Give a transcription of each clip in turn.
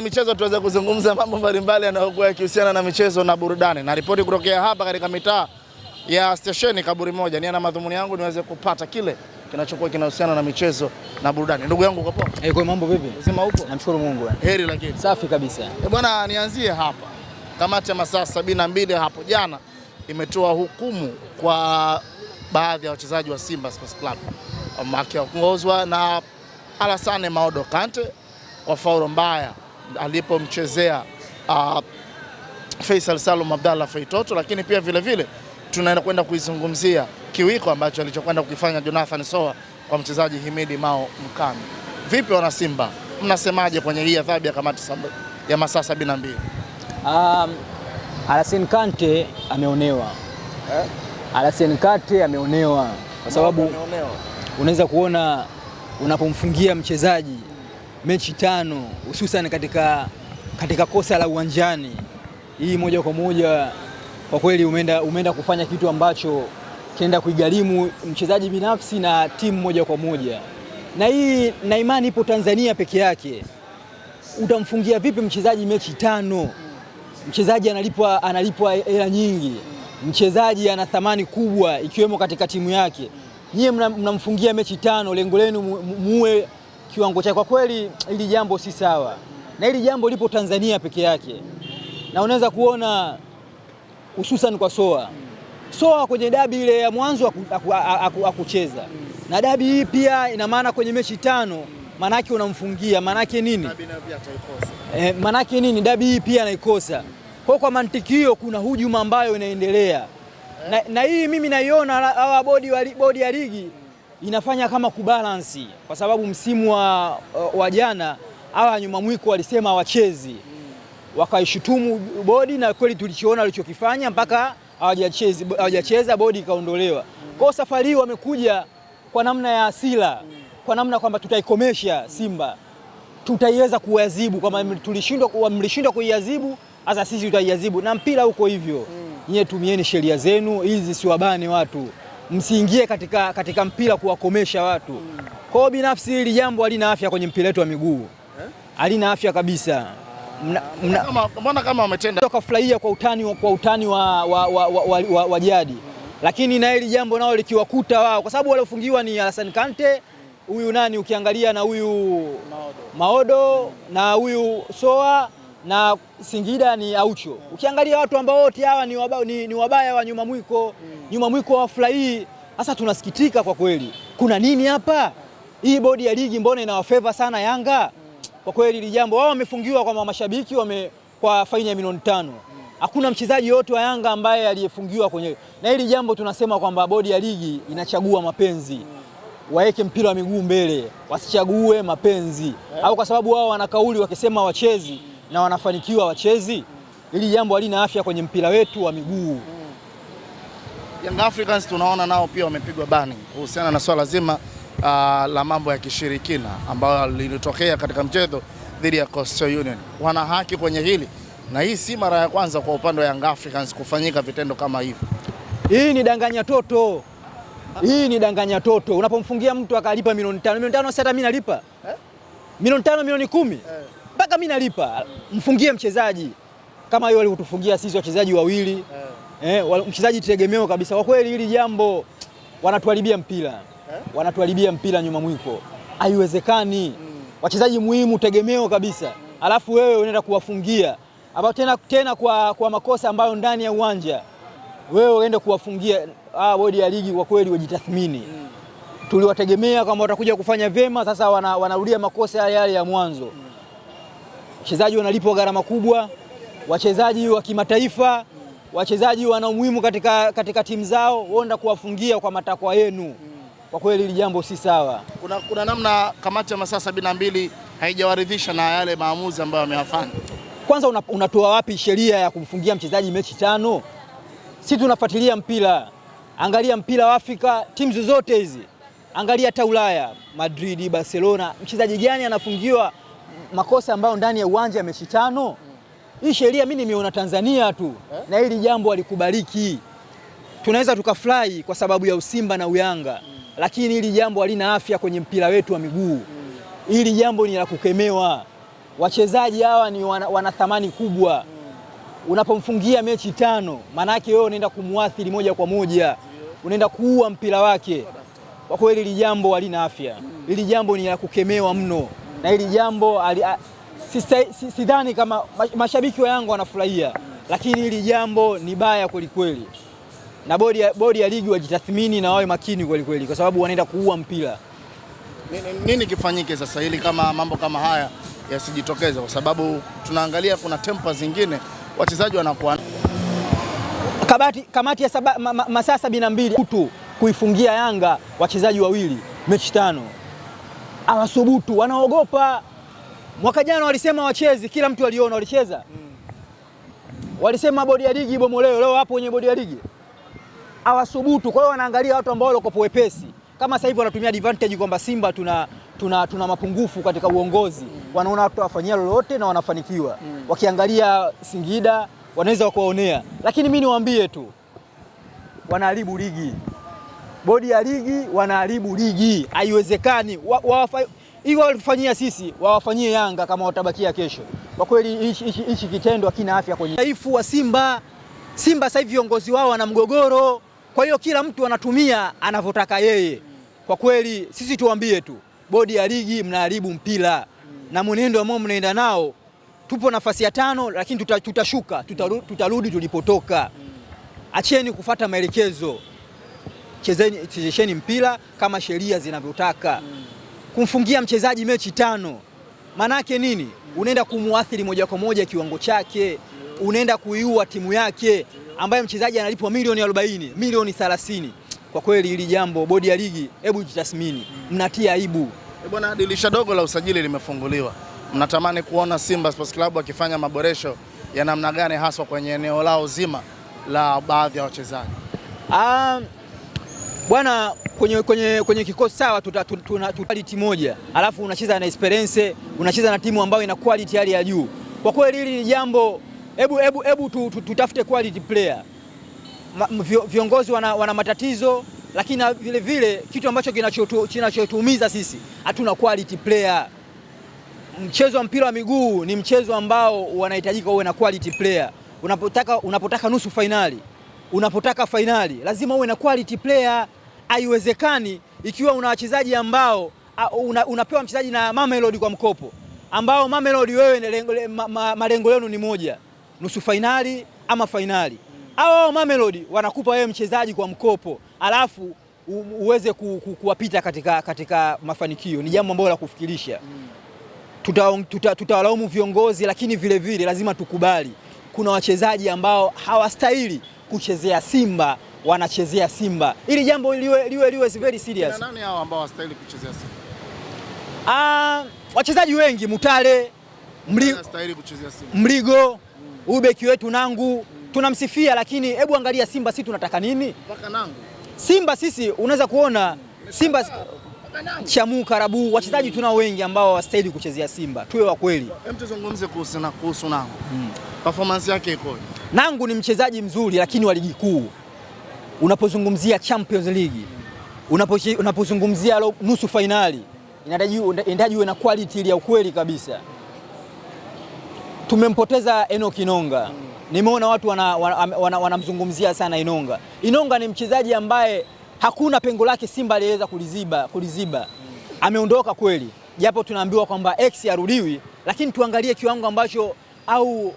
wana michezo tuweze kuzungumza mambo mbalimbali yanayokuwa yakihusiana na michezo na burudani. Na ripoti kutokea hapa katika mitaa ya stesheni Kaburi Moja. Ni na madhumuni yangu niweze kupata kile kinachokuwa kinahusiana na michezo na burudani. Ndugu yangu uko poa? Kwa mambo vipi? Uzima upo? Namshukuru Mungu. Heri lakini. Safi kabisa. Bwana, nianzie hapa. Kamati ya masaa 72 hapo jana imetoa hukumu kwa baadhi ya wachezaji wa Simba Sports Club wakiongozwa na Alassane Maodo Kante kwa faulo mbaya alipomchezea Faisal Salum Abdallah Feitoto, lakini pia vile tunaenda kwenda kuizungumzia kiwiko ambacho alichokwenda kukifanya Jonathan Soa kwa mchezaji Himidi Mao Mkami. Vipi wana Simba, mnasemaje kwenye hii adhabu ya kamati ya masaa 72? Alassane Kante ameonewa. Alassane Kante ameonewa kwa sababu unaweza kuona unapomfungia mchezaji mechi 5 hususan katika kosa la uwanjani, hii moja kwa moja kwa kweli umeenda kufanya kitu ambacho kinaenda kuigharimu mchezaji binafsi na timu moja kwa moja. Na hii na imani ipo Tanzania peke yake. Utamfungia vipi mchezaji mechi 5? Mchezaji analipwa hela nyingi. Mchezaji ana thamani kubwa ikiwemo katika timu yake. Nyie mnamfungia mechi 5, lengo lenu muwe kiwango chake. Kwa kweli hili jambo si sawa. Na hili jambo lipo Tanzania peke yake. Na unaweza kuona hususan kwa Soa kwenye dabi ile ya mwanzo akucheza. Na dabi hii pia ina maana kwenye mechi 5 manake unamfungia, manake nini? Dabi na pia ataikosa. Manake nini? Dabi hii pia anaikosa. Kwa mantiki hiyo kuna hujuma ambayo inaendelea. Na hii mimi naiona hawa bodi ya ligi inafanya kama kubalansi, kwa sababu msimu wa jana hawa nyuma mwiko walisema wachezi, wakaishutumu bodi, na kweli tulichoona walichokifanya mpaka hawajacheza bodi ikaondolewa. Kwa safari hii wamekuja kwa namna ya asila, kwa namna kwamba tutaikomesha Simba, tutaiweza kuadhibu kama mlishindwa kuiadhibu, sasa sisi tutaiadhibu. Na mpira huko hivyo. Nyie tumieni sheria zenu ili zisiwabane watu. Msiingie katika mpira kuwakomesha watu. Kwa binafsi hili jambo halina afya kwenye mpira wetu wa miguu. Halina afya kabisa. Mbona kama wametenda kufurahia kwa utani wa jadi. Lakini na hili jambo nao likiwakuta wao, kwa sababu waliofungiwa ni Alassane Kante, huyu nani ukiangalia, na huyu Maodo, na huyu Soa, na Singida ni Aucho. Ukiangalia watu ambao wote hawa ni wabaya wa nyuma mwiko. Nyuma mwiko wafurahii. Sasa tunasikitika kwa kweli. Kuna nini hapa? Hii bodi ya ligi mbona inawafeva sana Yanga? Kwa kweli hili jambo wao wamefungiwa kwa mashabiki kwa faini ya milioni 5. Hakuna mchezaji yote wa Yanga ambaye aliyefungiwa kwenye. Na hili jambo tunasema kwamba bodi ya ligi inachagua mapenzi. Waeke mpira wa miguu mbele, wasichague mapenzi. Au kwa sababu wao wana kauli wakisema wachezi na wanafanikiwa wachezi. Hili jambo halina afya kwenye mpira wetu wa miguu. Young Africans tunaona nao pia wamepigwa bani kuhusiana na swala zima la mambo ya kishirikina ambayo lilitokea katika mchezo dhidi ya Coastal Union. Wana haki kwenye hili, na hii si mara ya kwanza kwa upande wa Young Africans kufanyika vitendo kama hivi. Hii ni danganya toto. Hii ni danganya toto. Unapomfungia mtu akalipa milioni 5. Milioni 5 sasa mimi nalipa. Milioni 5, milioni 10. Mpaka mimi nalipa. Mfungie mchezaji kama hiyo walitufungia sisi wachezaji wawili. Mchezaji tegemeo kabisa. Kwa kweli hili jambo wanatuharibia mpira. Wanatuharibia mpira nyuma mwiko. Haiwezekani. Wachezaji muhimu tegemeo kabisa. Alafu wewe unaenda kuwafungia. Ambao tena kwa makosa ambayo ndani ya uwanja. Wewe uende kuwafungia. Bodi ya ligi kwa kweli wajitathmini. Tuliwategemea kama watakuja kufanya vyema, sasa wanarudia makosa yale ya mwanzo. Wachezaji wanalipwa gharama kubwa, wachezaji wa kimataifa, wachezaji wana umuhimu katika timu zao, waenda kuwafungia kwa matakwa yenu. Kwa kweli hili jambo si sawa. Kuna namna kamati ya masaa 72 haijawaridhisha na yale maamuzi ambayo wameyafanya. Kwanza unatoa wapi sheria ya kumfungia mchezaji mechi 5? Sisi tunafuatilia mpira. Angalia mpira wa Afrika, timu zote hizi. Angalia hata Ulaya, Madrid, Barcelona, mchezaji gani anafungiwa makosa ambayo ndani ya uwanja ya mechi 5? Hii sheria mimi nimeona Tanzania tu. Na hili jambo alikubaliki. Tunaweza tukafurahi kwa sababu ya Usimba na Uyanga, lakini hili jambo halina afya kwenye mpira wetu wa miguu. Hili jambo ni la kukemewa. wachezaji hawa ni wana thamani kubwa. Unapomfungia mechi 5, maana yake wewe unaenda kumuathiri moja kwa moja, unaenda kuua mpira wake. Kwa kweli hili jambo halina afya, hili jambo ni la kukemewa mno, na hili jambo sidhani kama mashabiki wa Yanga wanafurahia, lakini hili jambo ni baya kweli kweli, na bodi ya ligi wajitathmini na wawe makini kweli kweli, kwa sababu wanaenda kuua mpira. Nini kifanyike sasa ili kama mambo kama haya yasijitokeze, kwa sababu tunaangalia kuna tempa zingine wachezaji wanakuwa kamati ya masaa 72 tu kuifungia Yanga wachezaji wawili mechi 5. Hawasubutu, wanaogopa. Mwaka jana walisema wachezi, kila mtu aliona walicheza. Walisema bodi ya ligi ibomolewe, leo hapo kwenye bodi ya ligi hawasubutu. Kwa hiyo wanaangalia watu ambao wako wepesi. Kama sasa hivi wanatumia advantage kwamba Simba tuna mapungufu katika uongozi. Wanaona watu wafanyia lolote na wanafanikiwa. Wakiangalia Singida wanaweza wakaonea. Lakini mimi niwaambie tu, wanaharibu ligi. Bodi ya ligi wanaharibu ligi. Haiwezekani. Hiyo walifanyia sisi, wawafanyie Yanga kama watabakia kesho. Kwa kweli hichi kitendo hakina afya kwenye taifa wa Simba. Simba sasa hivi viongozi wao wana mgogoro. Kwa hiyo kila mtu anatumia anavyotaka yeye. Kwa kweli sisi tuambie tu, bodi ya ligi mnaharibu mpira na mwenendo ambao mnaenda nao. Tupo nafasi ya 5 lakini tutashuka, tutarudi tulipotoka. Acheni kufuata maelekezo. Chezeni mpira kama sheria zinavyotaka. Kumfungia mchezaji mechi 5 manake nini? Unaenda kumuathiri moja kwa moja kiwango chake, unaenda kuiua timu yake ambaye mchezaji analipwa milioni 40, milioni 30. Kwa kweli hili jambo bodi ya ligi hebu jitathmini, mnatia aibu. Bwana, dirisha dogo la usajili limefunguliwa. Mnatamani kuona Simba Sports Club akifanya maboresho ya namna gani haswa kwenye eneo lao zima la baadhi ya wachezaji? Bwana, kwenye kikosi sawa, tuna quality moja, alafu unacheza na Esperance, unacheza na timu ambayo ina quality hali ya juu. Kwa kweli hili ni jambo, hebu tutafute quality player. Viongozi wana matatizo, lakini vile vile kitu ambacho kinachotuumiza sisi, hatuna quality player. Mchezo wa mpira wa miguu ni mchezo ambao unahitajika uwe na quality player. Unapotaka nusu finali, unapotaka finali, lazima uwe na quality player. Haiwezekani ikiwa una wachezaji ambao unapewa mchezaji na Mamelodi kwa mkopo, ambao Mamelodi wewe malengo yenu ni moja, nusu finali ama finali. Hao Mamelodi wanakupa wewe mchezaji kwa mkopo, alafu uweze kuwapita katika mafanikio. Ni jambo ambalo la kufikirisha. Tutawalaumu viongozi, lakini vile vile lazima tukubali kuna wachezaji ambao hawastahili kuchezea Simba, wanachezea Simba. Ili jambo liwe very serious. Na nani hao ambao hawastahili kuchezea Simba? Wachezaji wengi, Mutale, Mligo, huyu beki wetu Nangu, tunamsifia, lakini hebu angalia Simba sisi tunataka nini? Mpaka Nangu. Simba sisi unaweza kuona Simba Chamu, Karabu, wachezaji tunao wengi ambao hawastahili kuchezea Simba. Tuwe wa kweli. Hem, tuzungumze kuhusu Nangu. Performance yake iko. Nangu ni mchezaji mzuri lakini wa ligi kuu. Unapozungumzia Champions League, unapozungumzia nusu finali, inahitaji uwe na quality ya ukweli kabisa. Tumempoteza Enock Inonga. Nimeona watu wanamzungumzia sana Inonga. Inonga ni mchezaji ambaye hakuna pengo lake Simba aliweza kuliziba. Ameondoka kweli, japo tunaambiwa kwamba X harudiwi, lakini tuangalie kiwango ambacho au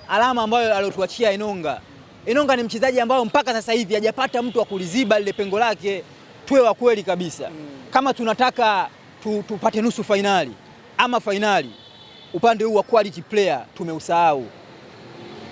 alama ambayo aliyotuachia Inonga. Inonga ni mchezaji ambao mpaka sasa hivi hajapata mtu wa kuliziba lile pengo lake. Tuwe wa kweli kabisa. Kama tunataka tupate nusu finali ama finali, upande huu wa quality player tumeusahau.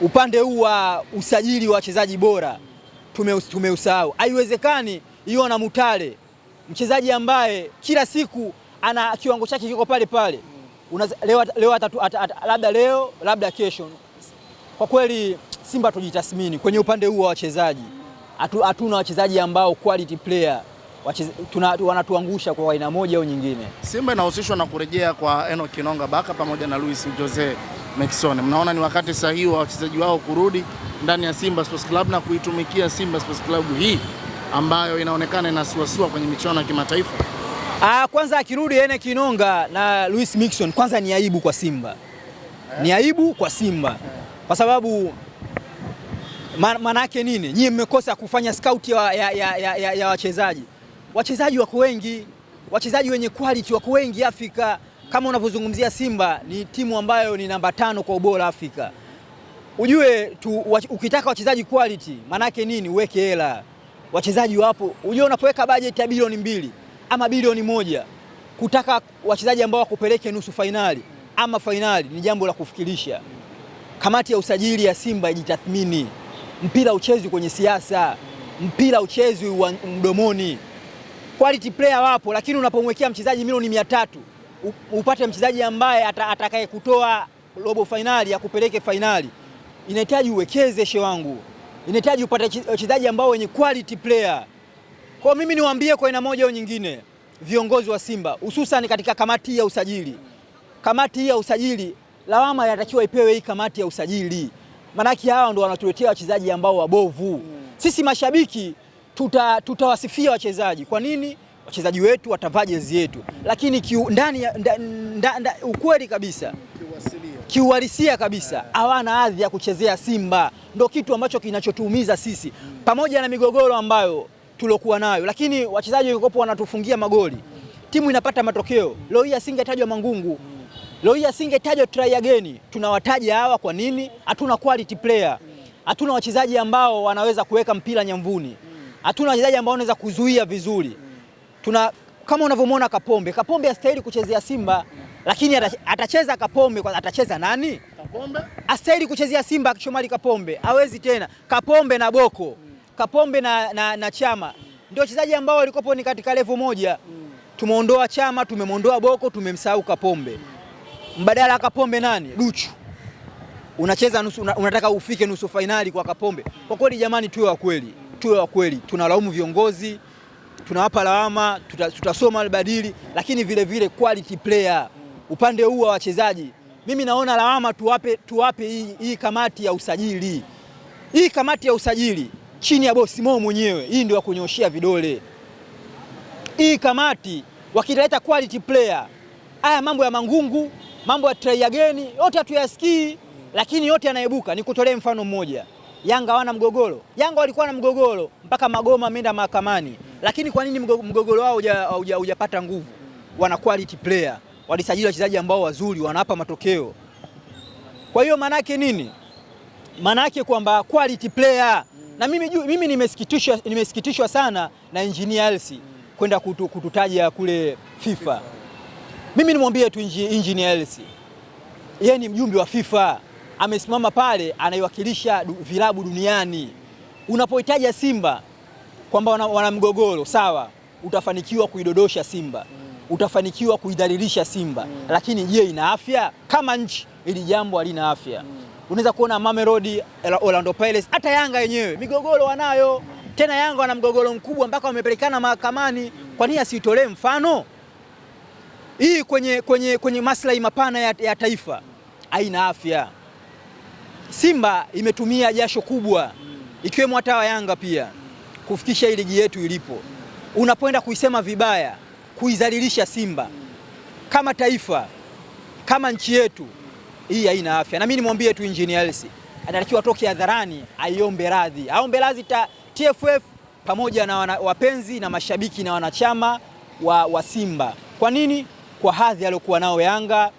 Upande huu wa usajili wa wachezaji bora tumeusahau. Haiwezekani hiyo na Mutale, mchezaji ambaye kila siku ana kiwango chake kiko pale pale. Leo labda kesho. Kwa kweli Simba tujitathmini kwenye upande huu wa wachezaji. Hatuna wachezaji ambao quality player. Wanatuangusha kwa aina moja au nyingine. Simba inahusishwa na kurejea kwa Enock Inonga Baka pamoja na Luis Jose Miquissone. Mnaona ni wakati sahihi wa wachezaji wao kurudi ndani ya Simba Sports Club na kuitumikia Simba Sports Club hii ambayo inaonekana inasuasua kwenye michuano ya kimataifa? Kwanza akirudi Enock Inonga na Luis Miquissone, kwanza ni aibu kwa Simba. Ni aibu kwa Simba kwa sababu manake nini? Nyie mmekosa kufanya scout ya wachezaji. Wachezaji wako wengi, wachezaji wenye quality wako wengi Afrika. Kama unavyozungumzia Simba ni timu ambayo ni namba 5 kwa ubora Afrika. Ujue ukitaka wachezaji quality manake nini? Uweke hela. Wachezaji wapo. Ujue unapoweka budget ya bilioni 2 ama bilioni 1 kutaka wachezaji ambao wakupeleke nusu finali ama finali ni jambo la kufikirisha. Kamati ya usajili ya Simba ijitathmini. Mpira uchezwi kwenye siasa, mpira uchezwi mdomoni. Quality player wapo, lakini unapomwekea mchezaji milioni 300 upate mchezaji ambaye atakaye kutoa robo finali akupeleke finali, inahitaji uwekeze wangu. Inahitaji upate wachezaji ambao wenye quality player. Kwa mimi niwaambie kwa aina moja au nyingine viongozi wa Simba, hususan katika kamati ya usajili. Kamati ya usajili lawama inatakiwa ipewe hii kamati ya usajili. Manaki hawa ndio wanatuletea wachezaji ambao wabovu. Sisi mashabiki tutawasifia wachezaji. Kwa nini? Wachezaji wetu watavaa jezi yetu. Lakini ukweli kabisa, kiuhalisia kabisa, hawana hadhi ya kuchezea Simba. Ndio kitu ambacho kinachotuumiza sisi. Pamoja na migogoro ambayo tulokuwa nayo, lakini wachezaji wako wanatufungia magoli. Timu inapata matokeo. Leo hii asingetajwa Mangungu. Leo hii asingetajwa try again. Tunawataja hawa kwa nini? Hatuna quality player. Hatuna wachezaji ambao wanaweza kuweka mpira nyamvuni. Hatuna wachezaji ambao wanaweza kuzuia vizuri. Kama unavyomwona Kapombe. Kapombe hastahili kuchezea Simba, lakini atacheza Kapombe kwa atacheza nani? Kapombe? Hastahili kuchezea Simba Shomari Kapombe. Hawezi tena. Kapombe na Boko. Kapombe na Chama. Ndio wachezaji ambao walikopo ni katika level moja. Tumeondoa Chama, tumemwondoa Boko, tumemsahau Kapombe. Mbadala Kapombe nani? Duchu. Unacheza unataka ufike nusu finali kwa Kapombe. Kwa kweli jamani, tuwe wa kweli. Tuwe wa kweli. Tunalaumu viongozi, tunawapa lawama, tutasoma albadili, lakini vile vile quality player upande huu wa wachezaji. Mimi naona lawama tuwape hii kamati ya usajili. Hii kamati ya usajili chini ya bosi Mo mwenyewe, hii ndio kunyoshia vidole. Hii kamati wakileta quality player, haya mambo ya Mangungu, mambo ya try again, yote hatuyasikii, lakini yote yanaibuka. Nikutolee mfano mmoja. Yanga hawana mgogoro. Yanga walikuwa na mgogoro mpaka Magoma ameenda mahakamani. Lakini kwa nini mgogoro wao hujapata nguvu? Wana quality player. Walisajili wachezaji ambao wazuri, wanapa matokeo. Kwa hiyo manake nini? Manake kwamba quality player. Na mimi nimesikitishwa sana na Engineer Hersi kwenda kututaja kule FIFA. Mimi nimwambie tu Engineer Hersi, yeye ni mjumbe wa FIFA, amesimama pale anaiwakilisha vilabu duniani. Unapohitaja Simba kwamba wana mgogoro, sawa, utafanikiwa kuidodosha Simba, utafanikiwa kuidhalilisha Simba, lakini je, ina afya? Kama nchi ili jambo halina afya. Unaweza kuona Mamelodi, Orlando Pirates, hata Yanga yenyewe migogoro wanayo. Tena Yanga wana mgogoro mkubwa mpaka wamepelekana mahakamani. Kwa nini asitolee mfano? Hii kwenye maslahi mapana ya taifa haina afya. Simba imetumia jasho kubwa, ikiwemo hata wa Yanga pia, kufikisha hii ligi yetu ilipo. Unapoenda kuisema vibaya, kuizalilisha Simba kama taifa, kama nchi yetu, hii haina afya. Na mimi nimwambie tu Engineer Hersi, anatakiwa atoke hadharani aiombe radhi. Aombe radhi TFF pamoja na wapenzi na mashabiki na wanachama wa Simba. Kwa nini? Kwa hadhi aliyokuwa nao Yanga,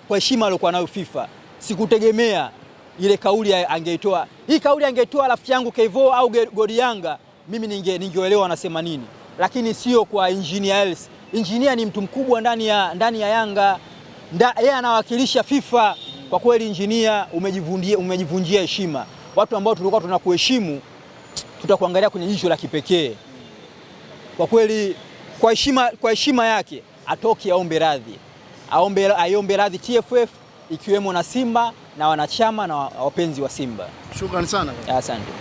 kwa heshima aliyokuwa nayo FIFA. Sikutegemea ile kauli angeitoa. Hii kauli angeitoa rafiki yangu Kevo au Godi Yanga, mimi ningeelewa anasema nini. Lakini sio kwa Engineer Hersi. Engineer ni mtu mkubwa ndani ya Yanga. Yeye anawakilisha FIFA. Kwa kweli Engineer umejivunjia heshima. Watu ambao tulikuwa tunakuheshimu tutakuangalia kwenye jicho la kipekee. Kwa kweli kwa heshima yake atoke aombe radhi. Aiombe radhi TFF ikiwemo na Simba na wanachama na wapenzi wa Simba. Shukrani sana. Asante.